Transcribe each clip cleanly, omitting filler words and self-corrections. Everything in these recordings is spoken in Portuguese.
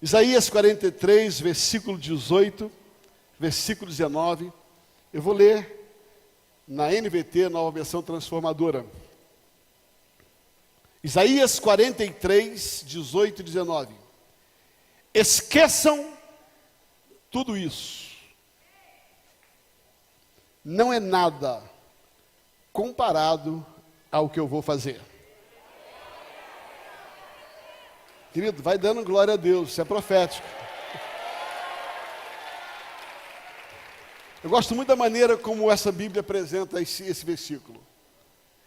Isaías 43, versículo 18, versículo 19. Eu vou ler na NVT, Nova Versão Transformadora. Isaías 43, 18 e 19. Esqueçam tudo isso. Não é nada comparado ao que eu vou fazer. Querido, vai dando glória a Deus, isso é profético. Eu gosto muito da maneira como essa Bíblia apresenta esse versículo.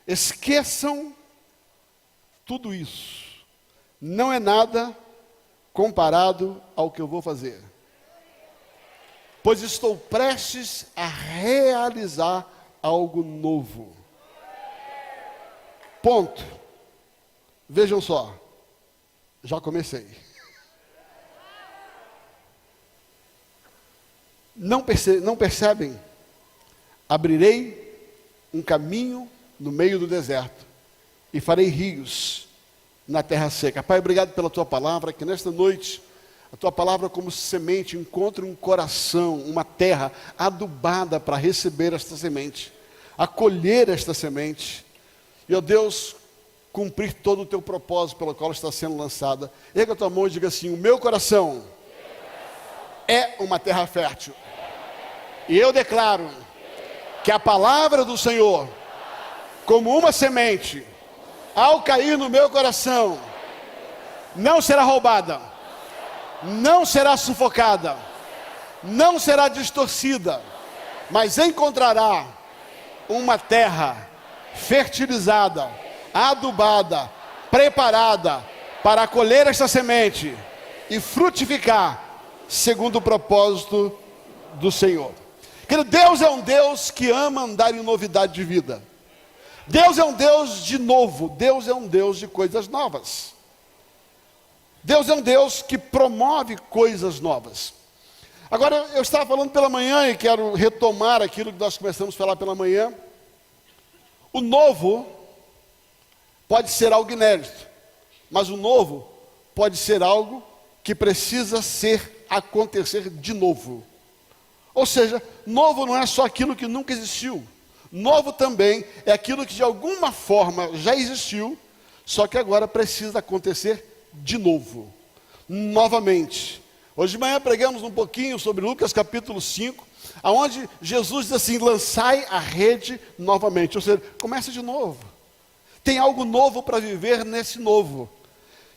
Esqueçam tudo isso. Não é nada comparado ao que eu vou fazer. Pois estou prestes a realizar algo novo. Ponto. Vejam só. Já comecei. Não percebem? Abrirei um caminho no meio do deserto e farei rios na terra seca. Pai, obrigado pela tua palavra, que nesta noite a tua palavra como semente encontre um coração, uma terra adubada para receber esta semente, acolher esta semente. E, ó Deus, cumprir todo o teu propósito pelo qual está sendo lançada. Erga a tua mão e diga assim: o meu coração é uma terra fértil. E eu declaro que a palavra do Senhor, como uma semente, ao cair no meu coração, não será roubada, não será sufocada, não será distorcida, mas encontrará uma terra fertilizada, adubada, preparada para acolher esta semente e frutificar segundo o propósito do Senhor. Querido, Deus é um Deus que ama andar em novidade de vida. Deus é um Deus de novo. Deus é um Deus de coisas novas. Deus é um Deus que promove coisas novas. Agora, eu estava falando pela manhã e quero retomar aquilo que nós começamos a falar pela manhã. O novo pode ser algo inédito, mas o novo pode ser algo que precisa acontecer de novo. Ou seja, novo não é só aquilo que nunca existiu. Novo também é aquilo que de alguma forma já existiu, só que agora precisa acontecer de novo, novamente. Hoje de manhã pregamos um pouquinho sobre Lucas capítulo 5, aonde Jesus diz assim: lançai a rede novamente. Ou seja, começa de novo. Tem algo novo para viver nesse novo.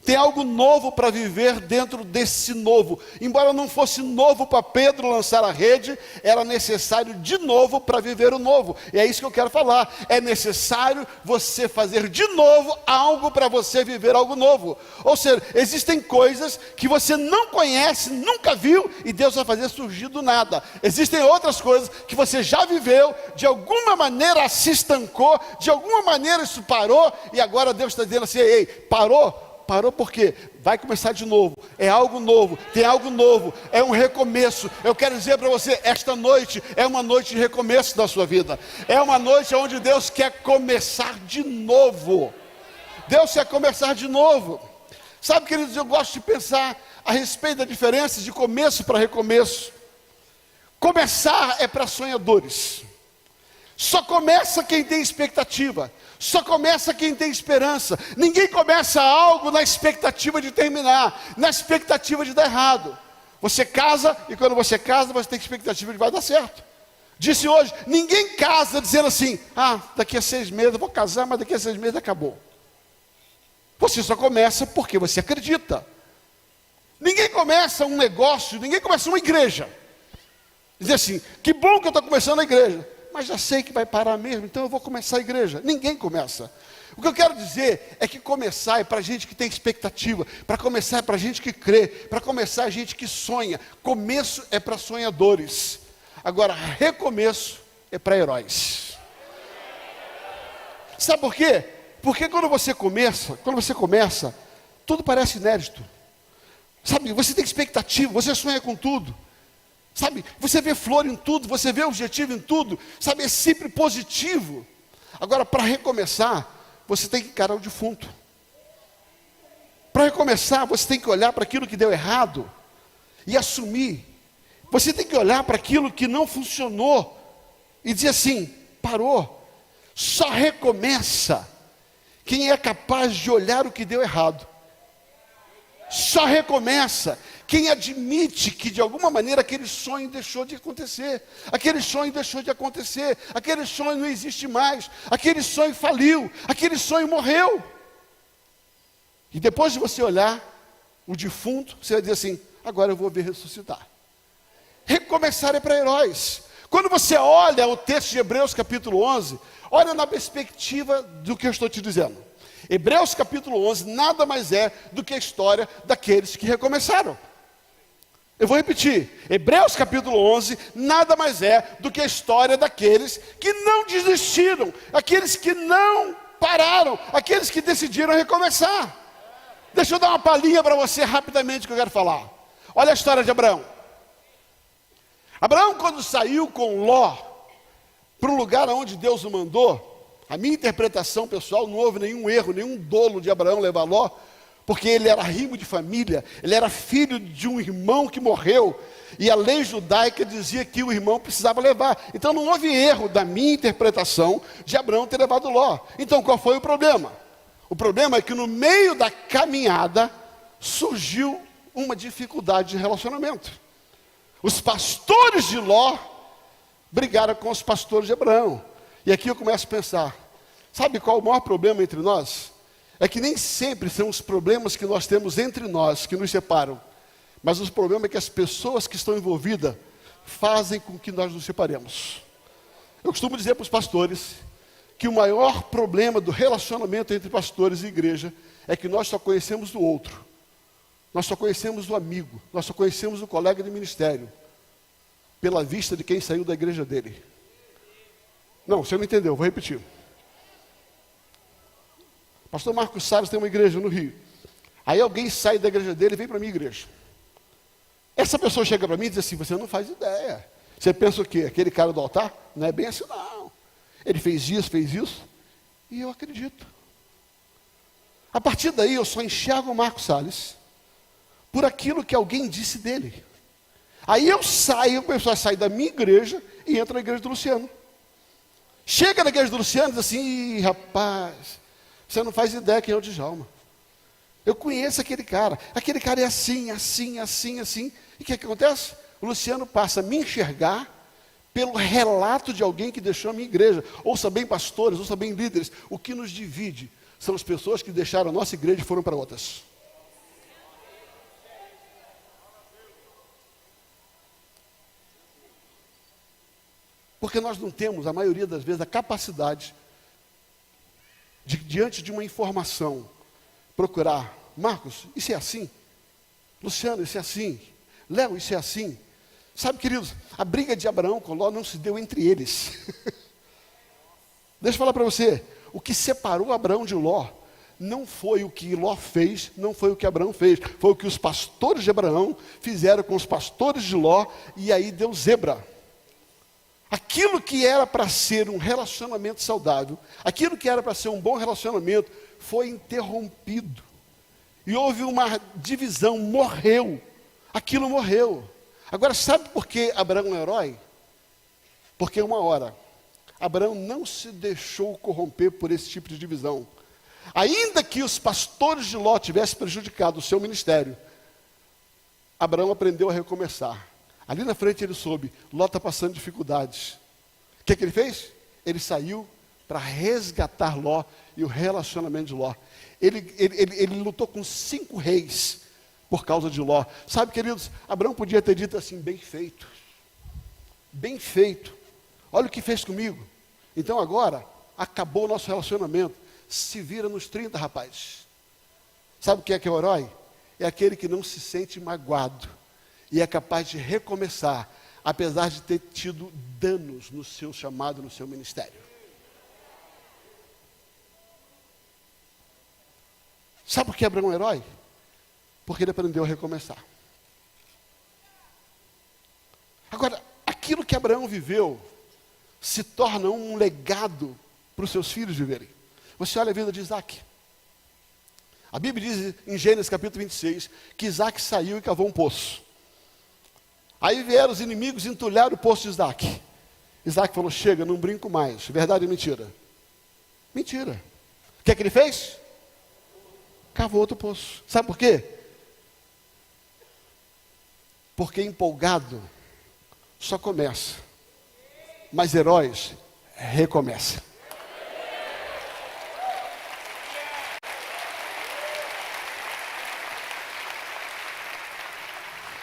Tem algo novo para viver dentro desse novo. Embora não fosse novo para Pedro lançar a rede, era necessário de novo para viver o novo. E é isso que eu quero falar. É necessário você fazer de novo algo para você viver algo novo. Ou seja, existem coisas que você não conhece, nunca viu, e Deus vai fazer surgir do nada. Existem outras coisas que você já viveu, de alguma maneira se estancou, de alguma maneira isso parou, e agora Deus está dizendo assim: ei, parou? Parou porque vai começar de novo, é algo novo, tem algo novo, é um recomeço. Eu quero dizer para você, esta noite é uma noite de recomeço da sua vida. É uma noite onde Deus quer começar de novo. Deus quer começar de novo. Sabe, queridos, eu gosto de pensar a respeito da diferença de começo para recomeço. Começar é para sonhadores. Só começa quem tem expectativa. Só começa quem tem esperança. Ninguém começa algo na expectativa de terminar, na expectativa de dar errado. Você casa e quando você casa, você tem expectativa de vai dar certo. Disse hoje, ninguém casa dizendo assim: daqui a 6 meses eu vou casar, mas daqui a 6 meses acabou. Você só começa porque você acredita. Ninguém começa um negócio, ninguém começa uma igreja. Dizer assim: que bom que eu estou começando a igreja, mas já sei que vai parar mesmo, então eu vou começar a igreja. Ninguém começa. O que eu quero dizer é que começar é para gente que tem expectativa, para começar é para gente que crê, para começar é gente que sonha. Começo é para sonhadores. Agora, recomeço é para heróis. Sabe por quê? Porque quando você começa, tudo parece inédito. Sabe, você tem expectativa, você sonha com tudo. Sabe, você vê flor em tudo, você vê objetivo em tudo, sabe, é sempre positivo. Agora, para recomeçar, você tem que encarar o defunto. Para recomeçar, você tem que olhar para aquilo que deu errado e assumir. Você tem que olhar para aquilo que não funcionou e dizer assim: parou. Só recomeça quem é capaz de olhar o que deu errado. Só recomeça quem admite que de alguma maneira aquele sonho deixou de acontecer. Aquele sonho deixou de acontecer. Aquele sonho não existe mais. Aquele sonho faliu. Aquele sonho morreu. E depois de você olhar o defunto, você vai dizer assim: agora eu vou ver ressuscitar. Recomeçar é para heróis. Quando você olha o texto de Hebreus capítulo 11, olha na perspectiva do que eu estou te dizendo. Hebreus capítulo 11 nada mais é do que a história daqueles que recomeçaram. Eu vou repetir. Hebreus capítulo 11 nada mais é do que a história daqueles que não desistiram, aqueles que não pararam, aqueles que decidiram recomeçar. Deixa eu dar uma palhinha para você rapidamente que eu quero falar. Olha a história de Abraão. Abraão, quando saiu com Ló para o lugar onde Deus o mandou, a minha interpretação pessoal, não houve nenhum erro, nenhum dolo de Abraão levar Ló, porque ele era rimo de família, ele era filho de um irmão que morreu, e a lei judaica dizia que o irmão precisava levar. Então não houve erro da minha interpretação de Abraão ter levado Ló. Então qual foi o problema? O problema é que no meio da caminhada surgiu uma dificuldade de relacionamento. Os pastores de Ló brigaram com os pastores de Abraão. E aqui eu começo a pensar, sabe qual é o maior problema entre nós? É que nem sempre são os problemas que nós temos entre nós que nos separam, mas o problema é que as pessoas que estão envolvidas fazem com que nós nos separemos. Eu costumo dizer para os pastores que o maior problema do relacionamento entre pastores e igreja é que nós só conhecemos o outro. Nós só conhecemos o amigo, nós só conhecemos o colega de ministério, pela vista de quem saiu da igreja dele. Não, você não entendeu, vou repetir. Pastor Marcos Salles tem uma igreja no Rio. Aí alguém sai da igreja dele e vem para a minha igreja. Essa pessoa chega para mim e diz assim: você não faz ideia. Você pensa o quê? Aquele cara do altar? Não é bem assim não. Ele fez isso, e eu acredito. A partir daí eu só enxergo o Marcos Salles por aquilo que alguém disse dele. Aí eu saio, o pessoal sai da minha igreja e entra na igreja do Luciano. Chega na igreja do Luciano e diz assim: ih, rapaz, você não faz ideia quem é o Djalma. Eu conheço aquele cara é assim. E o que acontece? O Luciano passa a me enxergar pelo relato de alguém que deixou a minha igreja. Ouça bem, pastores, ouça bem, líderes, o que nos divide são as pessoas que deixaram a nossa igreja e foram para outras. Porque nós não temos, a maioria das vezes, a capacidade de, diante de uma informação, procurar: Marcos, isso é assim? Luciano, isso é assim? Léo, isso é assim? Sabe, queridos, a briga de Abraão com Ló não se deu entre eles. Deixa eu falar para você, o que separou Abraão de Ló não foi o que Ló fez, não foi o que Abraão fez, foi o que os pastores de Abraão fizeram com os pastores de Ló, e aí deu zebra. Aquilo que era para ser um relacionamento saudável, aquilo que era para ser um bom relacionamento, foi interrompido. E houve uma divisão, morreu. Aquilo morreu. Agora, sabe por que Abraão é um herói? Porque uma hora, Abraão não se deixou corromper por esse tipo de divisão. Ainda que os pastores de Ló tivessem prejudicado o seu ministério, Abraão aprendeu a recomeçar. Ali na frente ele soube, Ló está passando dificuldades. O que ele fez? Ele saiu para resgatar Ló e o relacionamento de Ló. Ele lutou com 5 reis por causa de Ló. Sabe, queridos, Abraão podia ter dito assim: bem feito. Bem feito. Olha o que fez comigo. Então agora, acabou o nosso relacionamento. Se vira nos 30, rapaz. Sabe o que é o herói? É aquele que não se sente magoado e é capaz de recomeçar, apesar de ter tido danos no seu chamado, no seu ministério. Sabe por que Abraão é um herói? Porque ele aprendeu a recomeçar. Agora, aquilo que Abraão viveu se torna um legado para os seus filhos viverem. Você olha a vida de Isaac. A Bíblia diz em Gênesis capítulo 26 que Isaac saiu e cavou um poço. Aí vieram os inimigos e entulharam o poço de Isaac. Isaac falou, chega, não brinco mais. Verdade ou mentira? Mentira. O que é que ele fez? Cavou outro poço. Sabe por quê? Porque empolgado só começa, mas heróis recomeçam.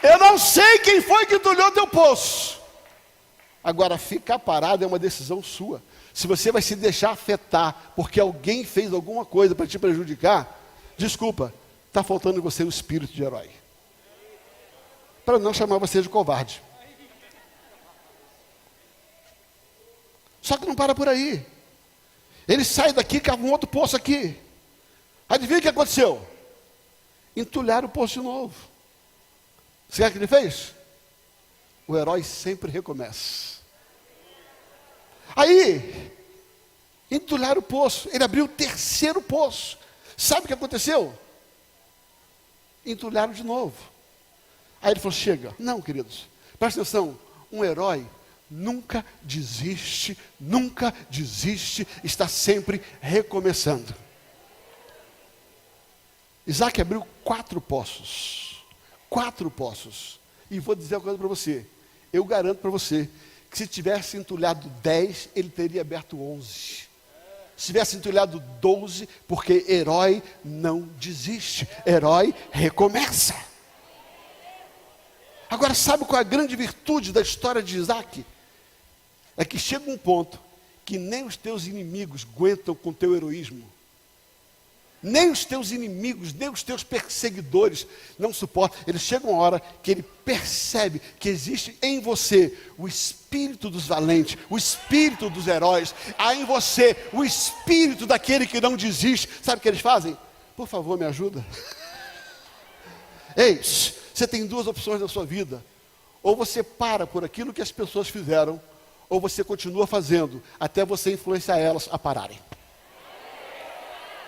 Eu não sei quem foi que entulhou teu poço. Agora, ficar parado é uma decisão sua. Se você vai se deixar afetar porque alguém fez alguma coisa para te prejudicar, desculpa, está faltando em você o espírito de herói. Para não chamar você de covarde. Só que não para por aí. Ele sai daqui e cava um outro poço aqui. Adivinha o que aconteceu? Entulharam o poço de novo. Você sabe o que ele fez? O herói sempre recomeça. Aí, entulharam o poço. Ele abriu o terceiro poço. Sabe o que aconteceu? Entulharam de novo. Aí ele falou, chega. Não, queridos, presta atenção. Um herói nunca desiste, está sempre recomeçando. Isaac abriu 4 poços. 4 poços. E vou dizer uma coisa para você. Eu garanto para você que se tivesse entulhado 10, ele teria aberto 11. Se tivesse entulhado 12, porque herói não desiste. Herói recomeça. Agora, sabe qual é a grande virtude da história de Isaac? É que chega um ponto que nem os teus inimigos aguentam com o teu heroísmo. Nem os teus inimigos, nem os teus perseguidores não suportam. Eles chegam uma hora que ele percebe que existe em você o espírito dos valentes, o espírito dos heróis. Há em você o espírito daquele que não desiste. Sabe o que eles fazem? Por favor, me ajuda. Eis, você tem 2 opções na sua vida. Ou você para por aquilo que as pessoas fizeram, ou você continua fazendo, até você influenciar elas a pararem.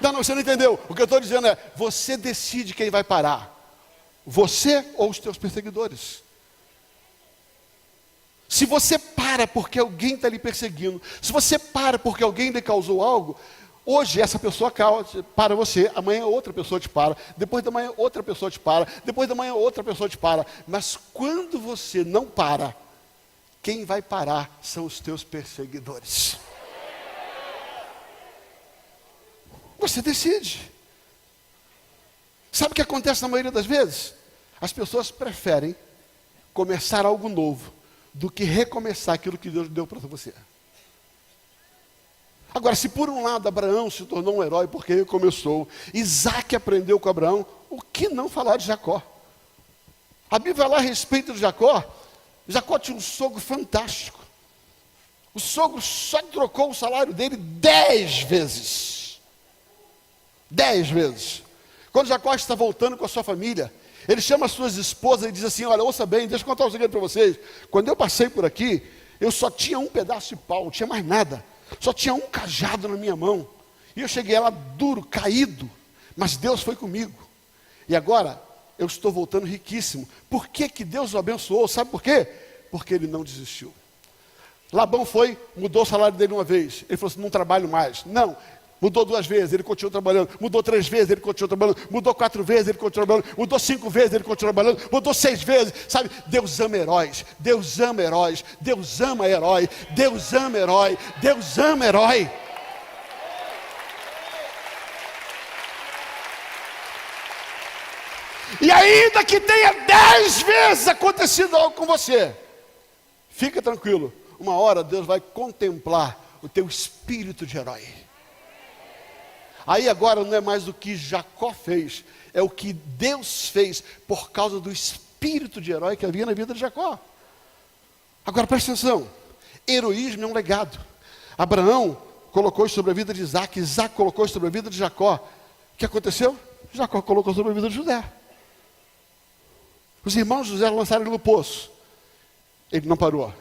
Não, você não entendeu. O que eu estou dizendo é, você decide quem vai parar. Você ou os teus perseguidores. Se você para porque alguém está lhe perseguindo, se você para porque alguém lhe causou algo, hoje essa pessoa para você, amanhã outra pessoa te para, depois da manhã outra pessoa te para, depois da manhã outra pessoa te para. Mas quando você não para, quem vai parar são os teus perseguidores. Você decide. Sabe o que acontece na maioria das vezes? As pessoas preferem começar algo novo do que recomeçar aquilo que Deus deu para você. Agora, se por um lado Abraão se tornou um herói porque ele começou, Isaac aprendeu com Abraão, o que não falar de Jacó? A Bíblia fala a respeito de Jacó. Jacó tinha um sogro fantástico. O sogro só trocou o salário dele 10 vezes. 10 vezes. Quando Jacó está voltando com a sua família, ele chama as suas esposas e diz assim, olha, ouça bem, deixa eu contar um segredo para vocês. Quando eu passei por aqui, eu só tinha um pedaço de pau, não tinha mais nada. Só tinha um cajado na minha mão. E eu cheguei lá duro, caído. Mas Deus foi comigo. E agora, eu estou voltando riquíssimo. Por que que Deus o abençoou? Sabe por quê? Porque ele não desistiu. Labão foi, mudou o salário dele uma vez. Ele falou assim, não trabalho mais. Não. Mudou 2 vezes, ele continuou trabalhando. Mudou 3 vezes, ele continuou trabalhando. Mudou 4 vezes, ele continuou trabalhando. Mudou 5 vezes, ele continuou trabalhando. Mudou 6 vezes. Sabe, Deus ama heróis. Deus ama heróis. Deus ama herói. Deus ama herói. Deus ama herói. E ainda que tenha 10 vezes acontecido algo com você, fica tranquilo. Uma hora Deus vai contemplar o teu espírito de herói. Aí agora não é mais o que Jacó fez, é o que Deus fez por causa do espírito de herói que havia na vida de Jacó. Agora presta atenção, heroísmo é um legado. Abraão colocou sobre a vida de Isaac, Isaac colocou sobre a vida de Jacó. O que aconteceu? Jacó colocou sobre a vida de José. Os irmãos de José lançaram ele no poço. Ele não parou.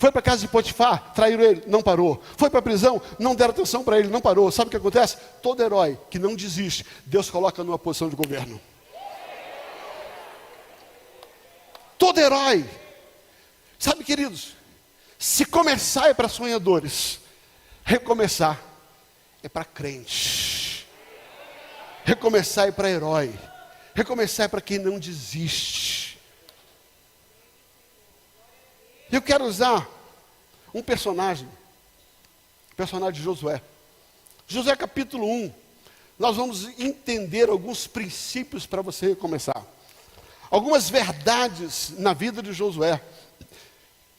Foi para a casa de Potifar, traíram ele, não parou. Foi para a prisão, não deram atenção para ele, não parou. Sabe o que acontece? Todo herói que não desiste, Deus coloca numa posição de governo. Todo herói. Sabe, queridos, se começar é para sonhadores, recomeçar é para crente. Recomeçar é para herói. Recomeçar é para quem não desiste. Eu quero usar um personagem de Josué. Josué capítulo 1. Nós vamos entender alguns princípios para você recomeçar. Algumas verdades na vida de Josué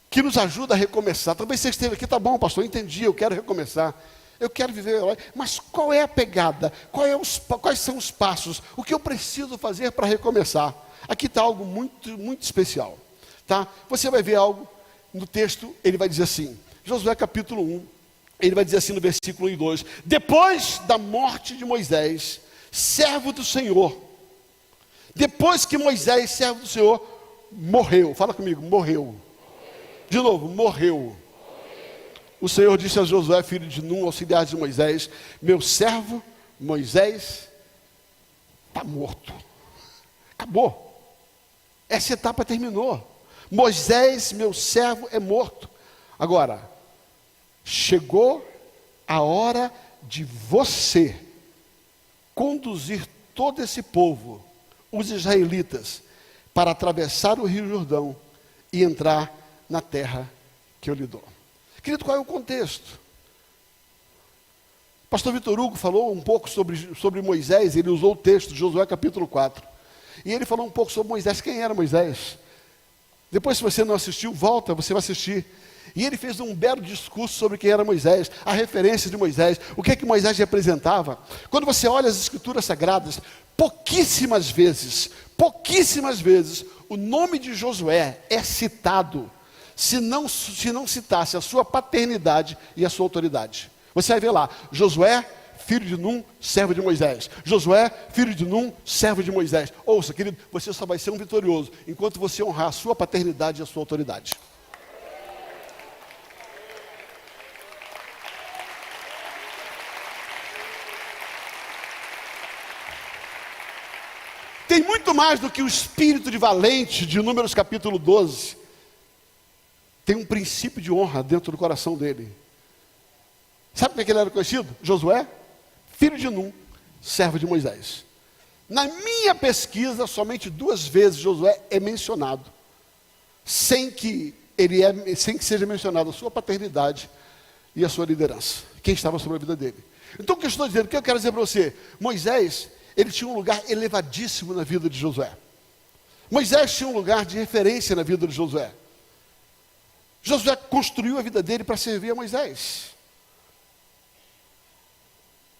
que nos ajuda a recomeçar. Talvez você esteja aqui, tá bom, pastor, eu entendi, eu quero recomeçar. Eu quero viver, mas qual é a pegada? Quais são os passos? O que eu preciso fazer para recomeçar? Aqui está algo muito, muito especial. Tá? Você vai ver algo no texto, ele vai dizer assim, Josué capítulo 1, ele vai dizer assim no versículo 1 e 2, depois da morte de Moisés, servo do Senhor, depois que Moisés, servo do Senhor, morreu, fala comigo, morreu. De novo, morreu. O Senhor disse a Josué, filho de Nun, auxiliar de Moisés, meu servo Moisés está morto. Acabou. Essa etapa terminou. Moisés, meu servo, é morto. Agora, chegou a hora de você conduzir todo esse povo, os israelitas, para atravessar o Rio Jordão e entrar na terra que eu lhe dou. Querido, qual é o contexto? Pastor Vitor Hugo falou um pouco sobre Moisés, ele usou o texto de Josué capítulo 4. E ele falou um pouco sobre Moisés. Quem era Moisés? Depois, se você não assistiu, volta, você vai assistir. E ele fez um belo discurso sobre quem era Moisés, a referência de Moisés, o que é que Moisés representava. Quando você olha as escrituras sagradas, pouquíssimas vezes, o nome de Josué é citado, se não citasse a sua paternidade e a sua autoridade. Você vai ver lá, Josué, filho de Nun, servo de Moisés. Josué, filho de Nun, servo de Moisés. Ouça, querido, você só vai ser um vitorioso enquanto você honrar a sua paternidade e a sua autoridade. Tem muito mais do que o espírito de valente de Números capítulo 12. Tem um princípio de honra dentro do coração dele. Sabe como é que ele era conhecido? Josué, filho de Nun, servo de Moisés. Na minha pesquisa, somente 2 vezes Josué é mencionado, sem que seja mencionado a sua paternidade e a sua liderança, quem estava sobre a vida dele. Então o que eu estou dizendo, o que eu quero dizer para você? Moisés, ele tinha um lugar elevadíssimo na vida de Josué. Moisés tinha um lugar de referência na vida de Josué. Josué construiu a vida dele para servir a Moisés.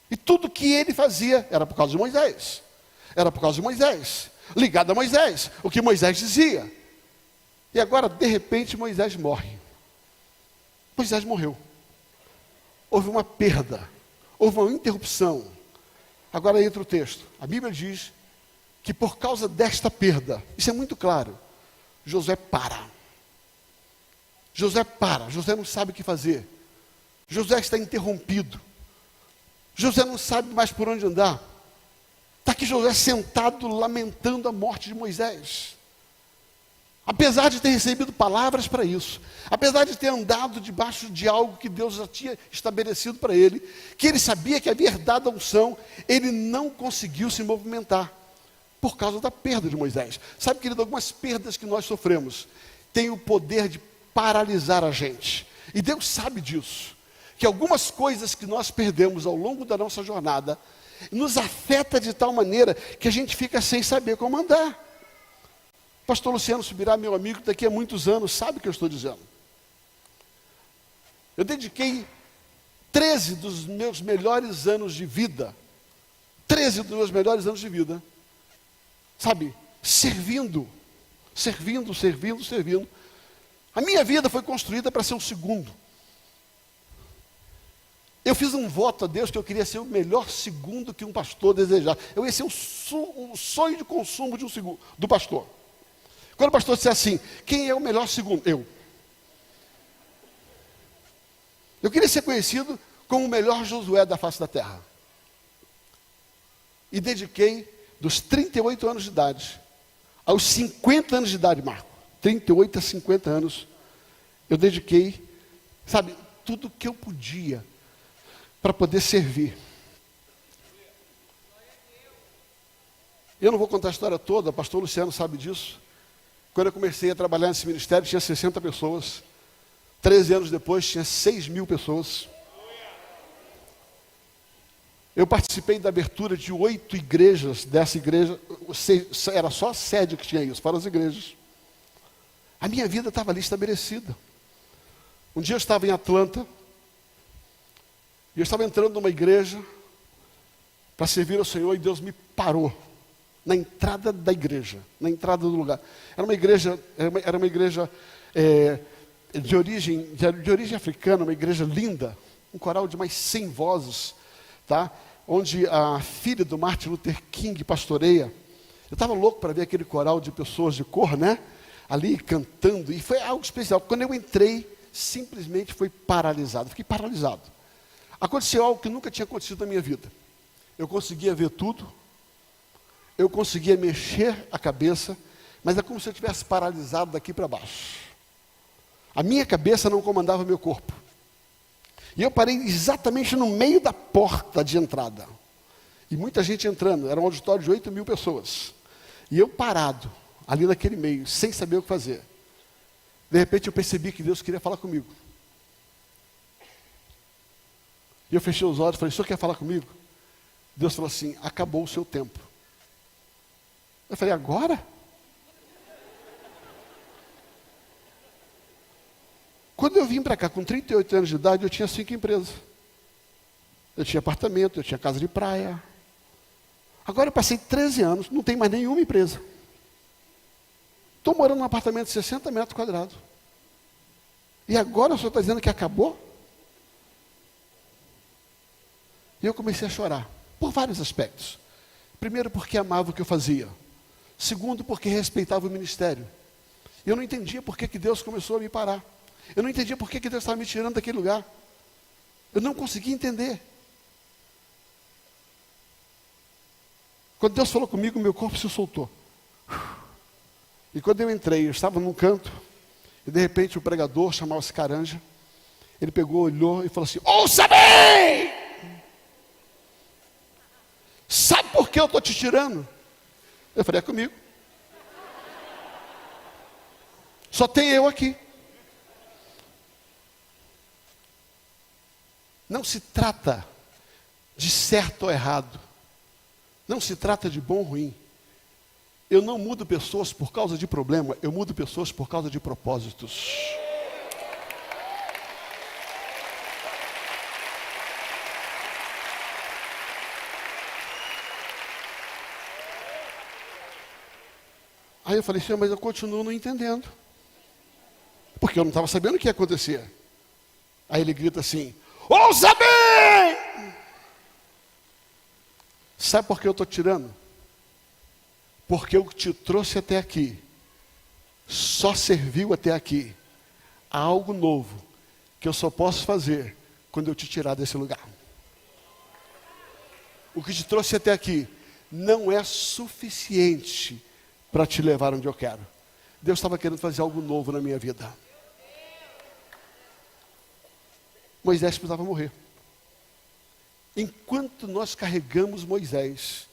E tudo que ele fazia era por causa de Moisés. Era por causa de Moisés. Ligado a Moisés. O que Moisés dizia. E agora, de repente, Moisés morre. Moisés morreu. Houve uma perda. Houve uma interrupção. Agora entra o texto. A Bíblia diz que por causa desta perda, isso é muito claro, Josué para. Josué para. Josué não sabe o que fazer. Josué está interrompido. Josué não sabe mais por onde andar. Está aqui Josué sentado, lamentando a morte de Moisés. Apesar de ter recebido palavras para isso, apesar de ter andado debaixo de algo que Deus já tinha estabelecido para ele, que ele sabia que havia herdado a unção, ele não conseguiu se movimentar, por causa da perda de Moisés. Sabe, querido, algumas perdas que nós sofremos, têm o poder de paralisar a gente. E Deus sabe disso. Que algumas coisas que nós perdemos ao longo da nossa jornada nos afeta de tal maneira que a gente fica sem saber como andar. Pastor Luciano Subirá, meu amigo, daqui a muitos anos, sabe o que eu estou dizendo. Eu dediquei 13 dos meus melhores anos de vida, sabe, servindo. A minha vida foi construída para ser o segundo. Eu fiz um voto a Deus que eu queria ser o melhor segundo que um pastor desejava. Eu ia ser o sonho de consumo do pastor. Quando o pastor disse assim, quem é o melhor segundo? Eu. Eu queria ser conhecido como o melhor Josué da face da terra. E dediquei dos 38 anos de idade aos 50 anos de idade, Marco. 38 a 50 anos, eu dediquei, sabe, tudo que eu podia para poder servir. Eu não vou contar a história toda, o pastor Luciano sabe disso. Quando eu comecei a trabalhar nesse ministério, tinha 60 pessoas. 13 anos depois, tinha 6.000 pessoas. Eu participei da abertura de 8 igrejas dessa igreja. Era só a sede que tinha isso, fora as igrejas. A minha vida estava ali estabelecida. Um dia eu estava em Atlanta, e eu estava entrando numa igreja para servir ao Senhor, e Deus me parou na entrada da igreja, na entrada do lugar. Era uma igreja de origem africana, uma igreja linda, um coral de mais 100 vozes, tá? Onde a filha do Martin Luther King pastoreia. Eu estava louco para ver aquele coral de pessoas de cor, né? Ali cantando, e foi algo especial. Quando eu entrei, simplesmente foi paralisado, fiquei paralisado. Aconteceu algo que nunca tinha acontecido na minha vida. Eu conseguia ver tudo, eu conseguia mexer a cabeça, mas é como se eu estivesse paralisado daqui para baixo. A minha cabeça não comandava meu corpo. E eu parei exatamente no meio da porta de entrada. E muita gente entrando, era um auditório de 8.000 pessoas. E eu parado, ali naquele meio, sem saber o que fazer. De repente eu percebi que Deus queria falar comigo. E eu fechei os olhos e falei, o senhor quer falar comigo? Deus falou assim, acabou o seu tempo. Eu falei, agora? Quando eu vim para cá, com 38 anos de idade, eu tinha 5 empresas. Eu tinha apartamento, eu tinha casa de praia. Agora eu passei 13 anos, não tenho mais nenhuma empresa. Estou morando num apartamento de 60 metros quadrados. E agora o senhor está dizendo que acabou? E eu comecei a chorar, por vários aspectos. Primeiro, porque amava o que eu fazia. Segundo, porque respeitava o ministério. Eu não entendia por que Deus começou a me parar. Eu não entendia por que Deus estava me tirando daquele lugar. Eu não conseguia entender. Quando Deus falou comigo, meu corpo se soltou. E quando eu entrei, eu estava num canto, e de repente o pregador, chamava-se Caranja, ele pegou, olhou e falou assim, ouça bem! Sabe por que eu estou te tirando? Eu falei, é comigo. Só tem eu aqui. Não se trata de certo ou errado. Não se trata de bom ou ruim. Eu não mudo pessoas por causa de problema, eu mudo pessoas por causa de propósitos. Aí eu falei, Senhor, mas eu continuo não entendendo. Porque eu não estava sabendo o que ia acontecer. Aí ele grita assim, ouça bem! Sabe por que eu estou tirando? Porque eu te trouxe até aqui. Só serviu até aqui. Há algo novo que eu só posso fazer quando eu te tirar desse lugar. O que te trouxe até aqui não é suficiente para te levar onde eu quero. Deus estava querendo fazer algo novo na minha vida. Moisés precisava morrer. Enquanto nós carregamos Moisés,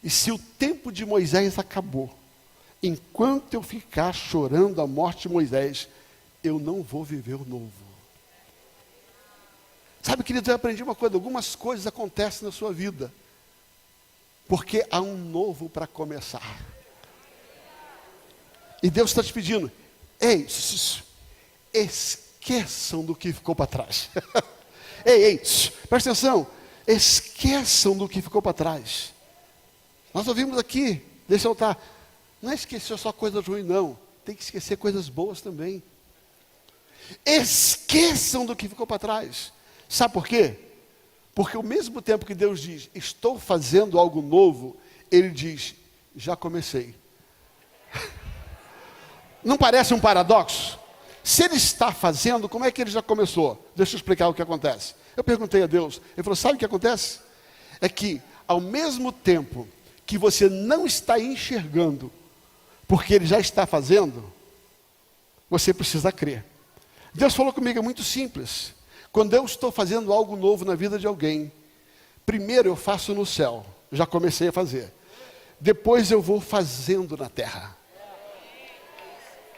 e se o tempo de Moisés acabou, enquanto eu ficar chorando a morte de Moisés, eu não vou viver o novo. Sabe, querido, eu aprendi uma coisa, algumas coisas acontecem na sua vida, porque há um novo para começar. E Deus está te pedindo, ei, esqueçam do que ficou para trás. Ei, presta atenção, esqueçam do que ficou para trás. Nós ouvimos aqui, desse altar, não é esquecer só coisas ruins, não. Tem que esquecer coisas boas também. Esqueçam do que ficou para trás. Sabe por quê? Porque ao mesmo tempo que Deus diz, estou fazendo algo novo, Ele diz, já comecei. Não parece um paradoxo? Se ele está fazendo, como é que ele já começou? Deixa eu explicar o que acontece. Eu perguntei a Deus, ele falou, sabe o que acontece? É que, ao mesmo tempo que você não está enxergando, porque ele já está fazendo, você precisa crer. Deus falou comigo, é muito simples. Quando eu estou fazendo algo novo na vida de alguém, primeiro eu faço no céu, já comecei a fazer. Depois eu vou fazendo na terra.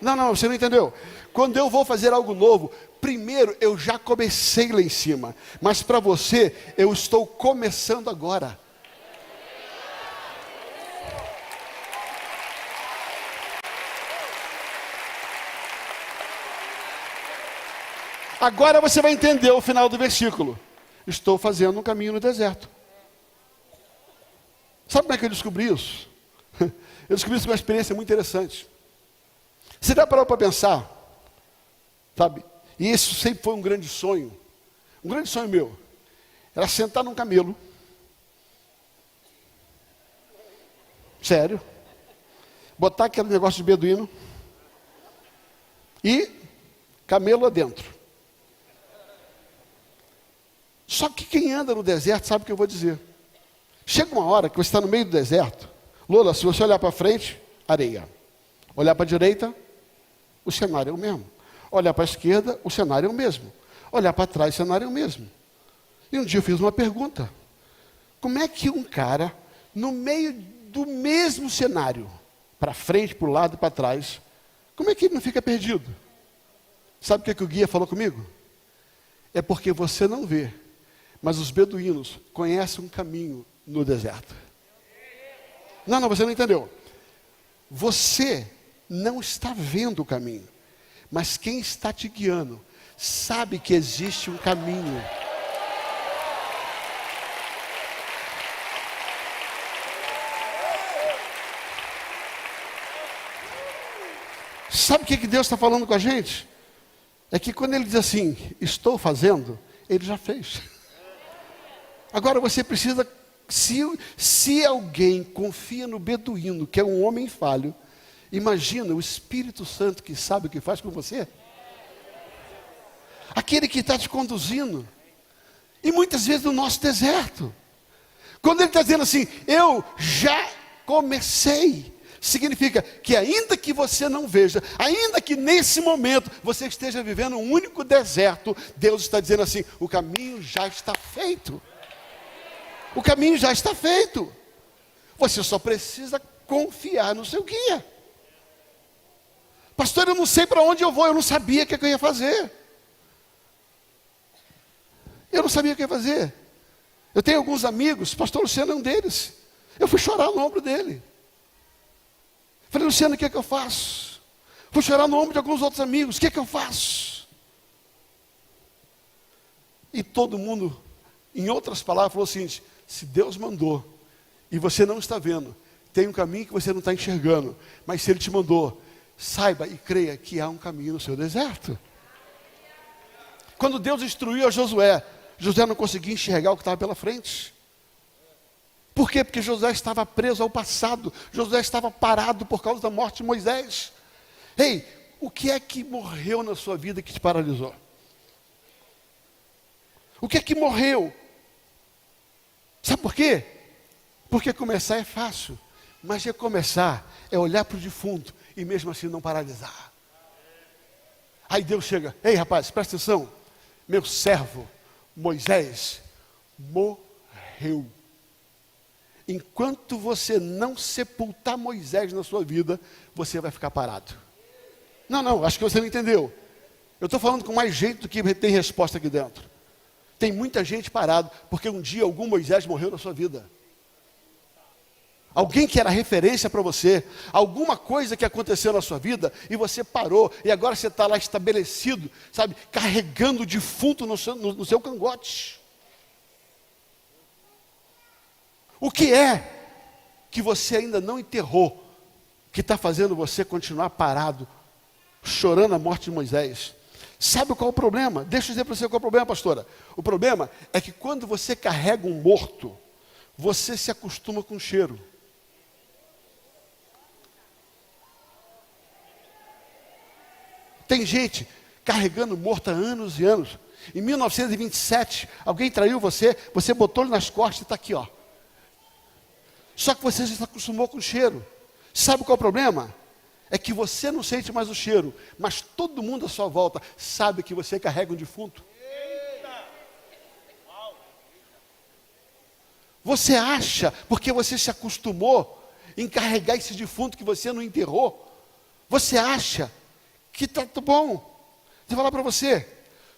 Não, você não entendeu. Quando eu vou fazer algo novo, primeiro eu já comecei lá em cima. Mas para você, eu estou começando agora. Agora você vai entender o final do versículo. Estou fazendo um caminho no deserto. Sabe como é que eu descobri isso? Eu descobri isso com uma experiência muito interessante. Você já parou para pensar, sabe? E isso sempre foi um grande sonho meu. Era sentar num camelo. Sério. Botar aquele negócio de beduíno. E camelo adentro. Só que quem anda no deserto sabe o que eu vou dizer. Chega uma hora que você está no meio do deserto. Lola, se você olhar para frente, areia. Olhar para a direita, o cenário é o mesmo. Olhar para a esquerda, o cenário é o mesmo. Olhar para trás, o cenário é o mesmo. E um dia eu fiz uma pergunta. Como é que um cara, no meio do mesmo cenário, para frente, para o lado e para trás, como é que ele não fica perdido? Sabe o que o guia falou comigo? É porque você não vê, mas os beduínos conhecem um caminho no deserto. Não, você não entendeu. Você não está vendo o caminho, mas quem está te guiando sabe que existe um caminho. Sabe o que Deus está falando com a gente? É que quando Ele diz assim, estou fazendo, Ele já fez. Agora você precisa, se alguém confia no beduíno, que é um homem falho, imagina o Espírito Santo que sabe o que faz com você. Aquele que está te conduzindo. E muitas vezes no nosso deserto. Quando ele está dizendo assim, eu já comecei. Significa que ainda que você não veja, ainda que nesse momento você esteja vivendo um único deserto, Deus está dizendo assim, o caminho já está feito. O caminho já está feito. Você só precisa confiar no seu guia. Pastor, eu não sei para onde eu vou, eu não sabia o que eu ia fazer. Eu não sabia o que ia fazer. Eu tenho alguns amigos, pastor Luciano é um deles. Eu fui chorar no ombro dele. Falei, Luciano, o que é que eu faço? Fui chorar no ombro de alguns outros amigos, o que é que eu faço? E todo mundo, em outras palavras, falou o seguinte, se Deus mandou, e você não está vendo, tem um caminho que você não está enxergando, mas se Ele te mandou, saiba e creia que há um caminho no seu deserto. Quando Deus instruiu a Josué, Josué não conseguia enxergar o que estava pela frente. Por quê? Porque Josué estava preso ao passado. Josué estava parado por causa da morte de Moisés. Ei, o que é que morreu na sua vida que te paralisou? O que é que morreu? Sabe por quê? Porque começar é fácil. Mas recomeçar é olhar para o defunto e mesmo assim não paralisar. Aí Deus chega, ei rapaz, presta atenção. Meu servo Moisés morreu. Enquanto você não sepultar Moisés na sua vida, você vai ficar parado. Não, acho que você não entendeu. Eu estou falando com mais gente do que tem resposta aqui dentro. Tem muita gente parado, porque um dia algum Moisés morreu na sua vida. Alguém que era referência para você, alguma coisa que aconteceu na sua vida, e você parou, e agora você está lá estabelecido, sabe, carregando o defunto no seu cangote. O que é que você ainda não enterrou, que está fazendo você continuar parado, chorando a morte de Moisés? Sabe qual é o problema? Deixa eu dizer para você qual é o problema, pastora. O problema é que quando você carrega um morto, você se acostuma com o cheiro. Tem gente, carregando morto há anos e anos. Em 1927, alguém traiu você, você botou ele nas costas e está aqui, ó. Só que você já se acostumou com o cheiro. Sabe qual é o problema? É que você não sente mais o cheiro, mas todo mundo à sua volta sabe que você carrega um defunto. Você acha, porque você se acostumou em carregar esse defunto que você não enterrou, você acha que está tudo bom. Vou falar para você,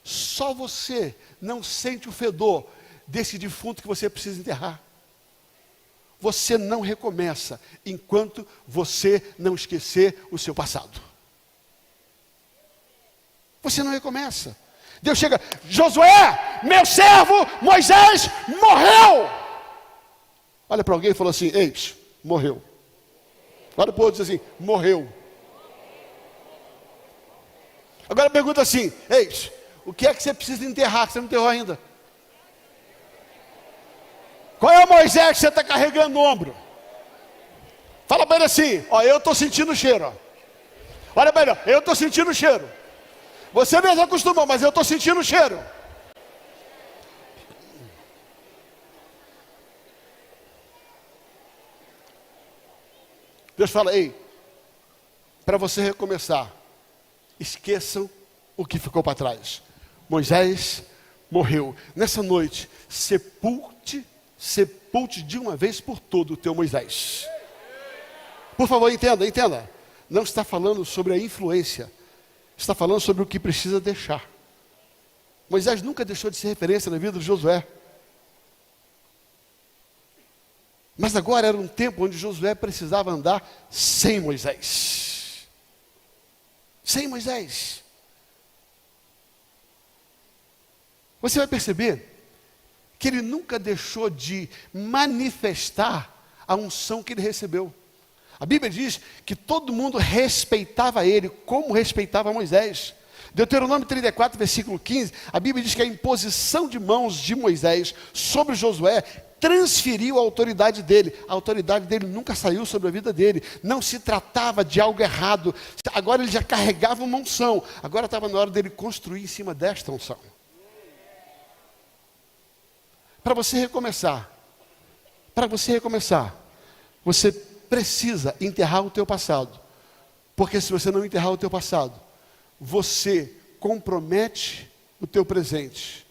só você não sente o fedor desse defunto que você precisa enterrar. Você não recomeça enquanto você não esquecer o seu passado. Você não recomeça. Deus chega, Josué, meu servo Moisés morreu. Olha para alguém e falou assim, ei, morreu. Olha para o outro e diz assim, morreu. Agora pergunta assim, ei, o que é que você precisa enterrar que você não enterrou ainda? Qual é o Moisés que você está carregando no ombro? Fala para ele assim, ó, eu estou sentindo o cheiro. Ó. Olha para ele, eu estou sentindo o cheiro. Você mesmo acostumou, mas eu estou sentindo o cheiro. Deus fala, ei, para você recomeçar, esqueçam o que ficou para trás. Moisés morreu. Nessa noite, sepulte de uma vez por todo o teu Moisés. Por favor, entenda. Não está falando sobre a influência. Está falando sobre o que precisa deixar. Moisés nunca deixou de ser referência na vida de Josué. Mas agora era um tempo onde Josué precisava andar sem Moisés. Sem Moisés. Você vai perceber que ele nunca deixou de manifestar a unção que ele recebeu. A Bíblia diz que todo mundo respeitava ele, como respeitava Moisés. Deuteronômio 34, versículo 15, a Bíblia diz que a imposição de mãos de Moisés sobre Josué transferiu a autoridade dele. A autoridade dele nunca saiu sobre a vida dele. Não se tratava de algo errado. Agora ele já carregava uma unção. Agora estava na hora dele construir em cima desta unção. Para você recomeçar, você precisa enterrar o teu passado. Porque se você não enterrar o teu passado, você compromete o teu presente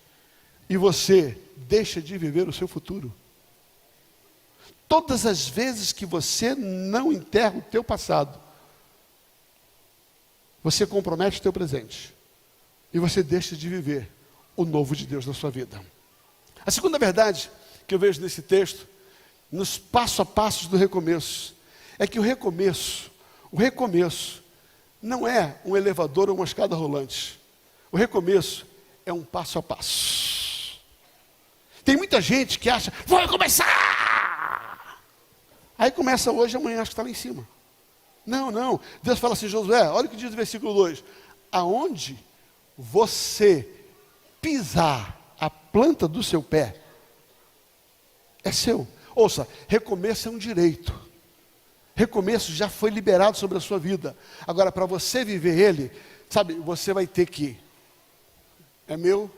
e você deixa de viver o seu futuro. Todas as vezes que você não enterra o teu passado, você compromete o teu presente e você deixa de viver o novo de Deus na sua vida. A segunda verdade que eu vejo nesse texto, nos passo a passos do recomeço, é que o recomeço não é um elevador ou uma escada rolante. O recomeço é um passo a passo. Tem muita gente que acha, vou começar! Aí começa hoje, amanhã acho que está lá em cima. Não. Deus fala assim, Josué, olha o que diz o versículo 2. Aonde você pisar a planta do seu pé, é seu. Ouça, recomeço é um direito. Recomeço já foi liberado sobre a sua vida. Agora, para você viver ele, sabe, você vai ter que, é meu,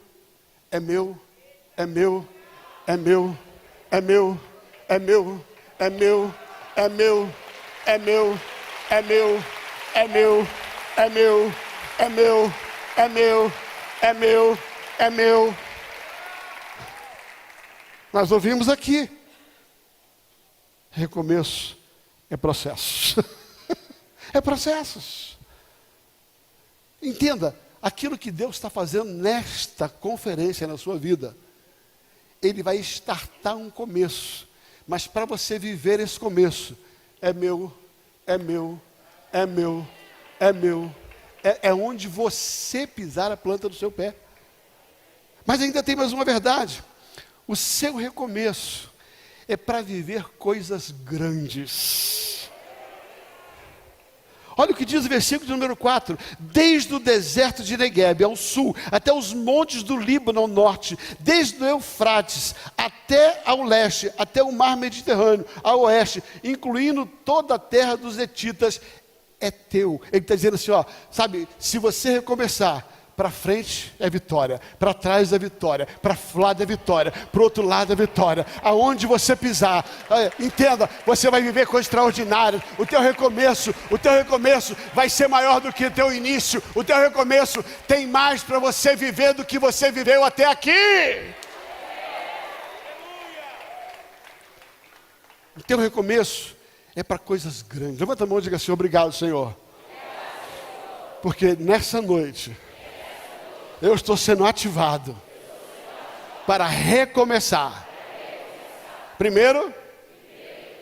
é meu, é meu, é meu, é meu, é meu, é meu, é meu, é meu, é meu, é meu, é meu, é meu, é meu, é meu, é meu. Nós ouvimos aqui. Recomeço é processo. É processos. Entenda, aquilo que Deus está fazendo nesta conferência na sua vida, Ele vai startar um começo. Mas para você viver esse começo, é meu, é meu, é meu, é meu. É onde você pisar a planta do seu pé. Mas ainda tem mais uma verdade. O seu recomeço é para viver coisas grandes. Olha o que diz o versículo de número 4. Desde o deserto de Negueb ao sul, até os montes do Líbano ao norte, desde o Eufrates até ao leste, até o mar Mediterrâneo, ao oeste, incluindo toda a terra dos Hetitas, é teu. Ele está dizendo assim, ó, sabe, se você recomeçar, Para frente é vitória, para trás é vitória, para lado é vitória, para o outro lado é vitória. Aonde você pisar, entenda, você vai viver coisas extraordinárias. O teu recomeço vai ser maior do que o teu início. O teu recomeço tem mais para você viver do que você viveu até aqui. O teu recomeço é para coisas grandes. Levanta a mão e diga assim: obrigado, Senhor. Porque nessa noite eu estou sendo ativado para recomeçar. Primeiro,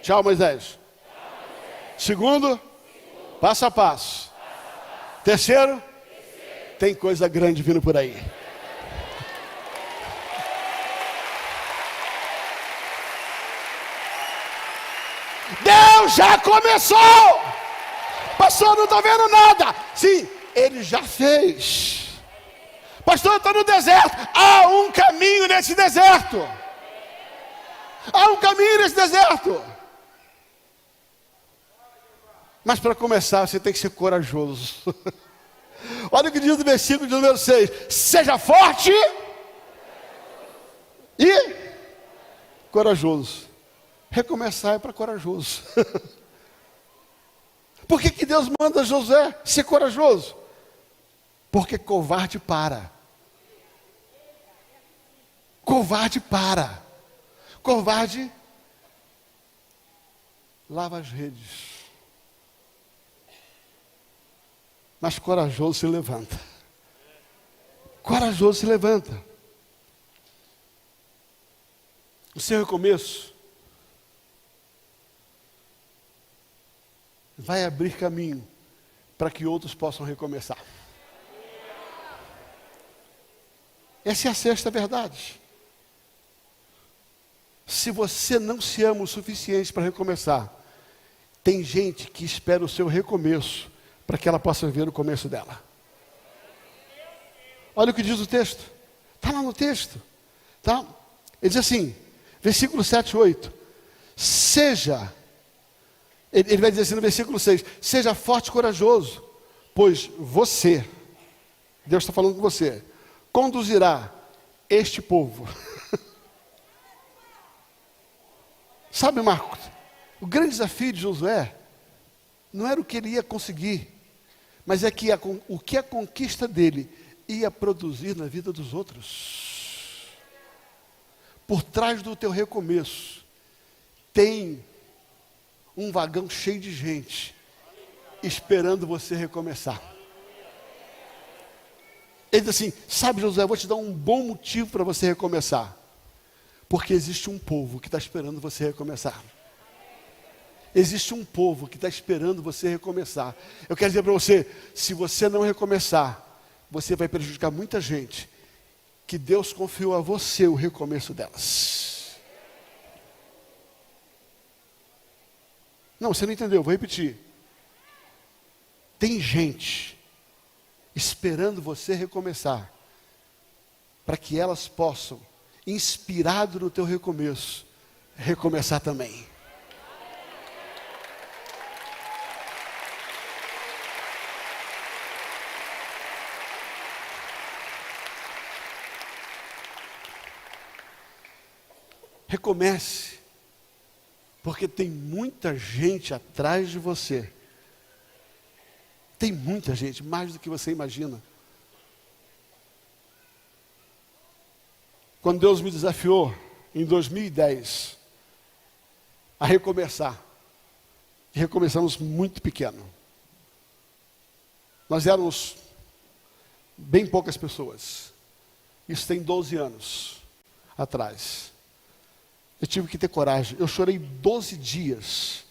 tchau, Moisés. Segundo, passo a passo. Terceiro, tem coisa grande vindo por aí. Deus já começou. Pastor, não estou vendo nada. Sim, Ele já fez. Pastor, eu estou no deserto. Há um caminho nesse deserto. Há um caminho nesse deserto. Mas para começar, você tem que ser corajoso. Olha o que diz no versículo de número 6. Seja forte e corajoso. Recomeçar é para corajoso. Por que Deus manda Josué ser corajoso? Porque covarde para. Covarde para. Covarde lava as redes. Mas corajoso se levanta. Corajoso se levanta. O seu recomeço vai abrir caminho para que outros possam recomeçar. Essa é a sexta verdade. Se você não se ama o suficiente para recomeçar, tem gente que espera o seu recomeço para que ela possa ver o começo dela. Olha o que diz o texto. Está lá no texto. Tá? Ele diz assim, versículo 7 e 8. Ele vai dizer assim no versículo 6. Seja forte e corajoso, pois você, Deus está falando com você, conduzirá este povo. Sabe, Marcos, o grande desafio de Josué não era o que ele ia conseguir, mas é que o que a conquista dele ia produzir na vida dos outros. Por trás do teu recomeço tem um vagão cheio de gente esperando você recomeçar. Ele diz assim, sabe, Josué, eu vou te dar um bom motivo para você recomeçar. Porque existe um povo que está esperando você recomeçar. Existe um povo que está esperando você recomeçar. Eu quero dizer para você, se você não recomeçar, você vai prejudicar muita gente que Deus confiou a você o recomeço delas. Não, você não entendeu, vou repetir. Tem gente esperando você recomeçar, para que elas possam, inspirado no teu recomeço, recomeçar também. Recomece, porque tem muita gente atrás de você. Tem muita gente, mais do que você imagina. Quando Deus me desafiou, em 2010, a recomeçar, e recomeçamos muito pequeno. Nós éramos bem poucas pessoas. Isso tem 12 anos atrás. Eu tive que ter coragem. Eu chorei 12 dias.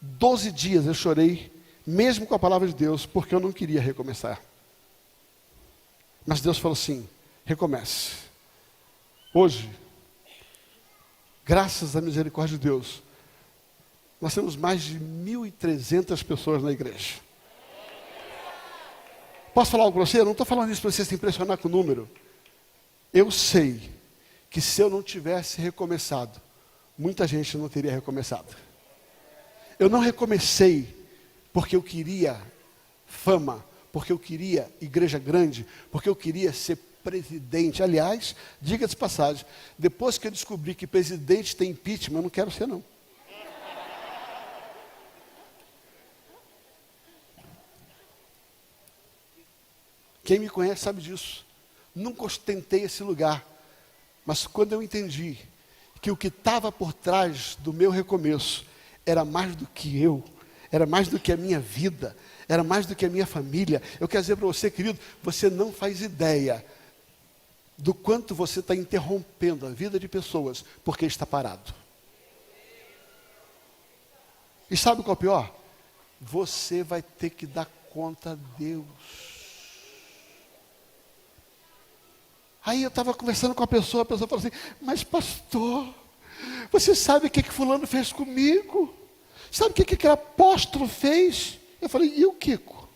12 dias eu chorei, mesmo com a palavra de Deus, porque eu não queria recomeçar. Mas Deus falou assim, recomece. Hoje, graças à misericórdia de Deus, nós temos mais de 1.300 pessoas na igreja. Posso falar algo para você? Eu não estou falando isso para você se impressionar com o número. Eu sei que se eu não tivesse recomeçado, muita gente não teria recomeçado. Eu não recomecei porque eu queria fama, porque eu queria igreja grande, porque eu queria ser presidente. Aliás, diga de passagem, depois que eu descobri que presidente tem impeachment, eu não quero ser não. Quem me conhece sabe disso. Nunca ostentei esse lugar. Mas quando eu entendi que o que estava por trás do meu recomeço era mais do que eu, era mais do que a minha vida, era mais do que a minha família. Eu quero dizer para você, querido, você não faz ideia do quanto você está interrompendo a vida de pessoas porque está parado. E sabe qual é o pior? Você vai ter que dar conta a Deus. Aí eu estava conversando com a pessoa falou assim, mas pastor, você sabe o que fulano fez comigo? Sabe o que aquele apóstolo fez? Eu falei, e o Kiko?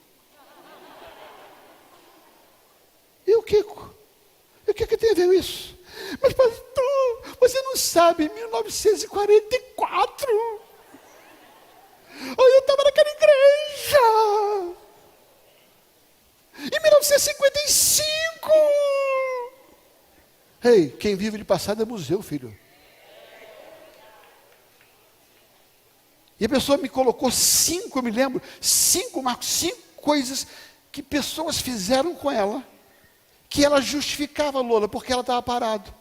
E o Kiko? E o que tem a ver com isso? Mas pastor, você não sabe, em 1944, eu estava naquela igreja. Em 1955. Ei, quem vive de passado é museu, filho. E a pessoa me colocou 5, eu me lembro, 5 coisas que pessoas fizeram com ela, que ela justificava, Lola, porque ela estava parada.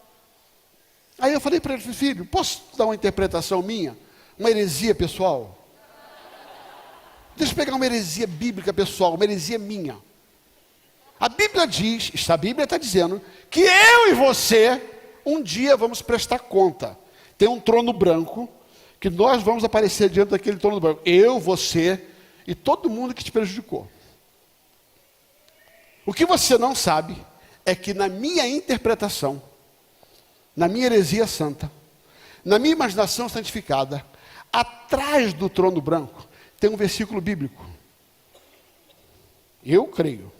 Aí eu falei para ele, filho, posso dar uma interpretação minha? Uma heresia pessoal? Deixa eu pegar uma heresia bíblica pessoal, uma heresia minha. A Bíblia diz, a Bíblia está dizendo, que eu e você, um dia vamos prestar conta. Tem um trono branco, que nós vamos aparecer diante daquele trono branco. Eu, você e todo mundo que te prejudicou. O que você não sabe é que na minha interpretação, na minha heresia santa, na minha imaginação santificada, atrás do trono branco, tem um versículo bíblico. Eu creio.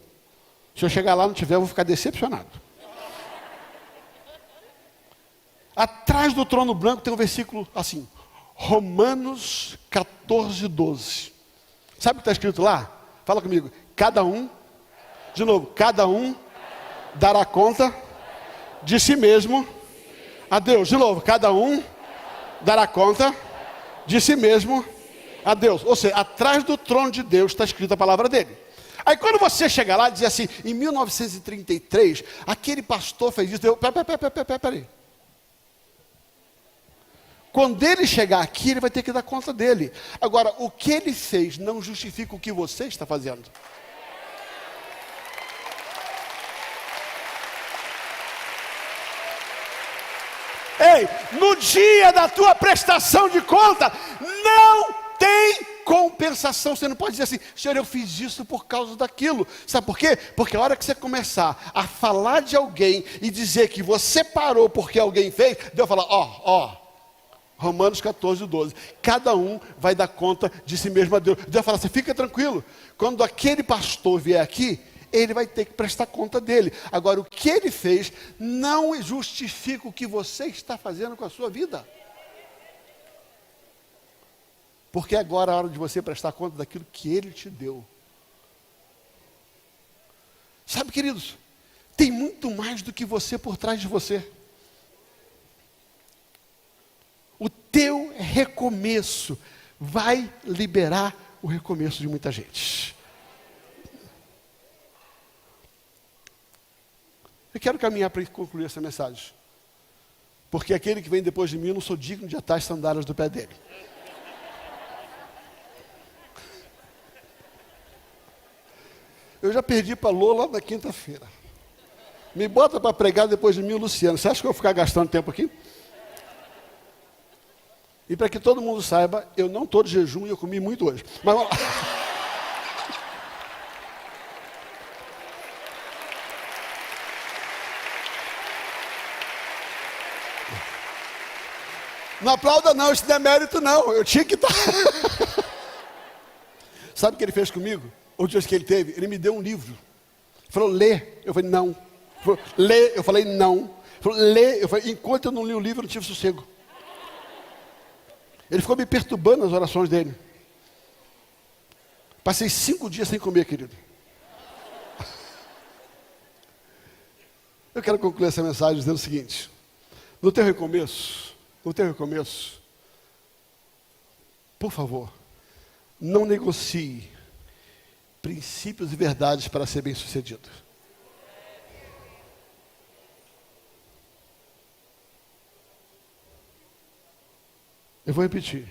Se eu chegar lá e não tiver, eu vou ficar decepcionado. Atrás do trono branco tem um versículo assim, Romanos 14, 12. Sabe o que está escrito lá? Fala comigo. Cada um, de novo, cada um dará conta de si mesmo a Deus. De novo, cada um dará conta de si mesmo a Deus. Ou seja, atrás do trono de Deus está escrita a palavra dele. Aí quando você chega lá e diz assim, em 1933, aquele pastor fez isso, peraí. Quando ele chegar aqui, ele vai ter que dar conta dele. Agora, o que ele fez não justifica o que você está fazendo. Ei, no dia da tua prestação de conta, não tem compensação. Você não pode dizer assim, Senhor, eu fiz isso por causa daquilo. Sabe por quê? Porque a hora que você começar a falar de alguém e dizer que você parou porque alguém fez, Deus vai falar, Romanos 14, 12. Cada um vai dar conta de si mesmo a Deus. Deus vai falar assim, fica tranquilo. Quando aquele pastor vier aqui, ele vai ter que prestar conta dele. Agora, o que ele fez não justifica o que você está fazendo com a sua vida. Porque agora é a hora de você prestar conta daquilo que ele te deu. Sabe, queridos, tem muito mais do que você por trás de você. O teu recomeço vai liberar o recomeço de muita gente. Eu quero caminhar para concluir essa mensagem. Porque aquele que vem depois de mim, eu não sou digno de atar as sandálias do pé dele. Eu já perdi para Lola na quinta-feira. Me bota para pregar depois de mim o Luciano. Você acha que eu vou ficar gastando tempo aqui? E para que todo mundo saiba, eu não estou de jejum e eu comi muito hoje. Mas vamos lá. Não aplauda não, isso não é mérito não. Eu tinha que estar. Sabe o que ele fez comigo? O dia que ele teve, ele me deu um livro. Ele falou, lê. Eu falei, não. Ele falou, lê. Eu falei, não. Ele falou, lê. Eu falei, enquanto eu não li o livro, eu não tive sossego. Ele ficou me perturbando nas orações dele. Passei 5 dias sem comer, querido. Eu quero concluir essa mensagem dizendo o seguinte: no teu recomeço, por favor, não negocie princípios e verdades para ser bem-sucedido. Eu vou repetir.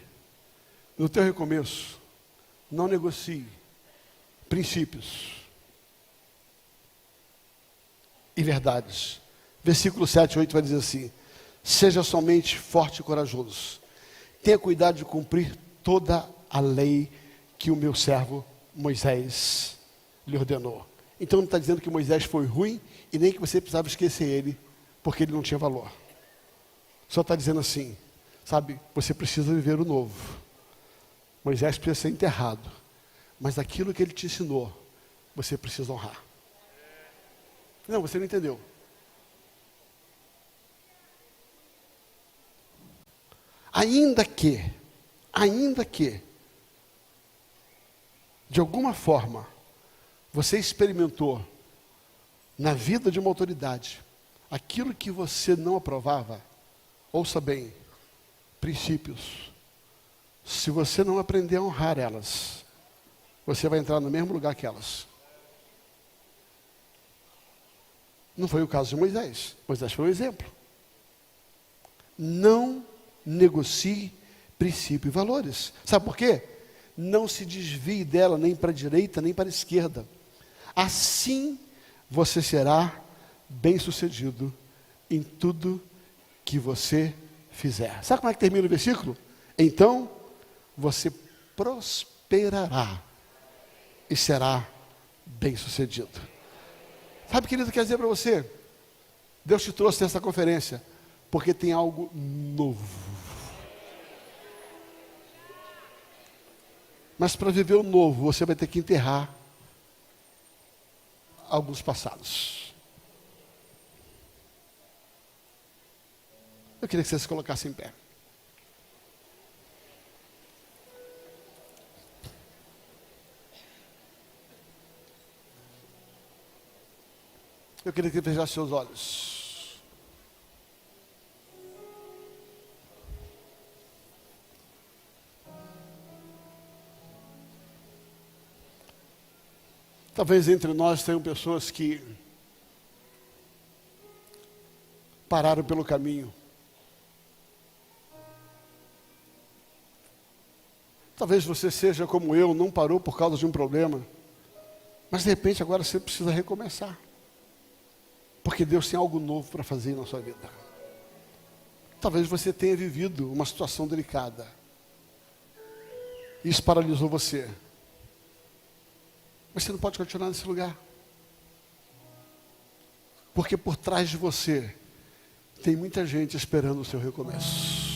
No teu recomeço, não negocie princípios e verdades. Versículo 7 e 8 vai dizer assim: seja somente forte e corajoso. Tenha cuidado de cumprir toda a lei que o meu servo Moisés lhe ordenou. Então não está dizendo que Moisés foi ruim e nem que você precisava esquecer ele, porque ele não tinha valor. Só está dizendo assim, sabe, você precisa viver o novo. Moisés precisa ser enterrado, mas aquilo que ele te ensinou, você precisa honrar. Não, você não entendeu. Ainda que, de alguma forma, você experimentou na vida de uma autoridade aquilo que você não aprovava, ouça bem, princípios. Se você não aprender a honrar elas, você vai entrar no mesmo lugar que elas. Não foi o caso de Moisés. Moisés foi um exemplo. Não negocie princípio e valores. Sabe por quê? Não se desvie dela nem para a direita, nem para a esquerda. Assim você será bem-sucedido em tudo que você fizer. Sabe como é que termina o versículo? Então, você prosperará e será bem-sucedido. Sabe, querido, quer dizer para você, Deus te trouxe nessa conferência porque tem algo novo. Mas para viver o novo, você vai ter que enterrar alguns passados. Eu queria que você se colocasse em pé. Eu queria que você fechasse seus olhos. Talvez entre nós tenham pessoas que pararam pelo caminho. Talvez você seja como eu, não parou por causa de um problema, mas de repente agora você precisa recomeçar. Porque Deus tem algo novo para fazer na sua vida. Talvez você tenha vivido uma situação delicada. Isso paralisou você. Mas você não pode continuar nesse lugar. Porque por trás de você tem muita gente esperando o seu recomeço.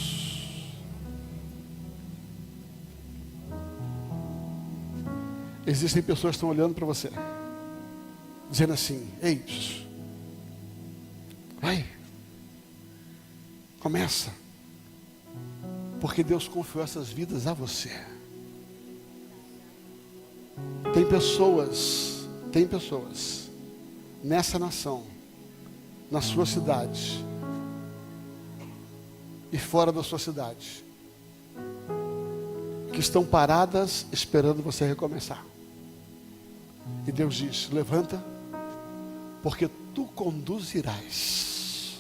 Existem pessoas que estão olhando para você, dizendo assim: ei, vai, começa, porque Deus confiou essas vidas a você. Tem pessoas nessa nação, na sua cidade e fora da sua cidade, que estão paradas esperando você recomeçar. E Deus diz: levanta, porque tu conduzirás.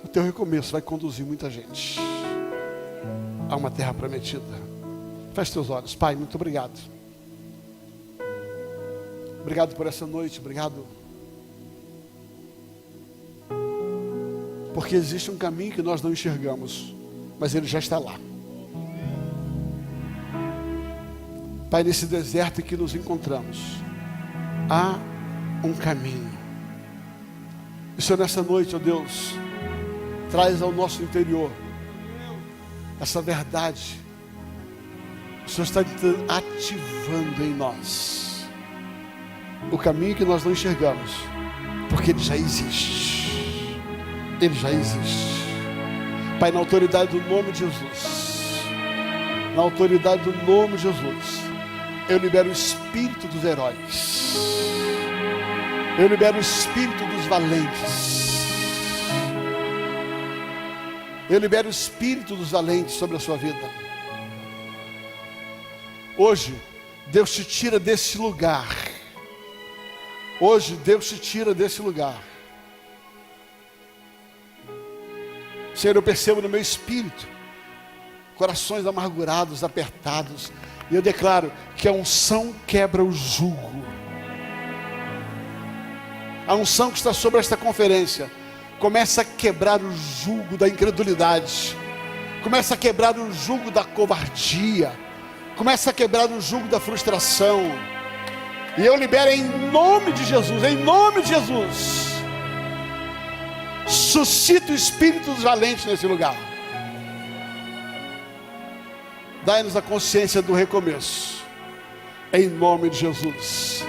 O teu recomeço vai conduzir muita gente a uma terra prometida. Feche teus olhos. Pai, muito obrigado. Obrigado por essa noite, obrigado. Porque existe um caminho que nós não enxergamos, mas ele já está lá. Pai, nesse deserto em que nos encontramos, há um caminho. E Senhor, nessa noite, ó Deus, traz ao nosso interior essa verdade. O Senhor está ativando em nós o caminho que nós não enxergamos, porque ele já existe. Ele já existe. Pai, na autoridade do nome de Jesus, na autoridade do nome de Jesus, eu libero o espírito dos heróis. Eu libero o espírito dos valentes. Eu libero o espírito dos valentes sobre a sua vida. Hoje, Deus te tira desse lugar. Hoje, Deus te tira desse lugar. Senhor, eu percebo no meu espírito corações amargurados, apertados. E eu declaro que a unção quebra o jugo. A unção que está sobre esta conferência começa a quebrar o jugo da incredulidade. Começa a quebrar o jugo da covardia. Começa a quebrar o jugo da frustração. E eu libero em nome de Jesus, em nome de Jesus. Suscita o espírito dos valentes nesse lugar. Dai-nos a consciência do recomeço. Em nome de Jesus.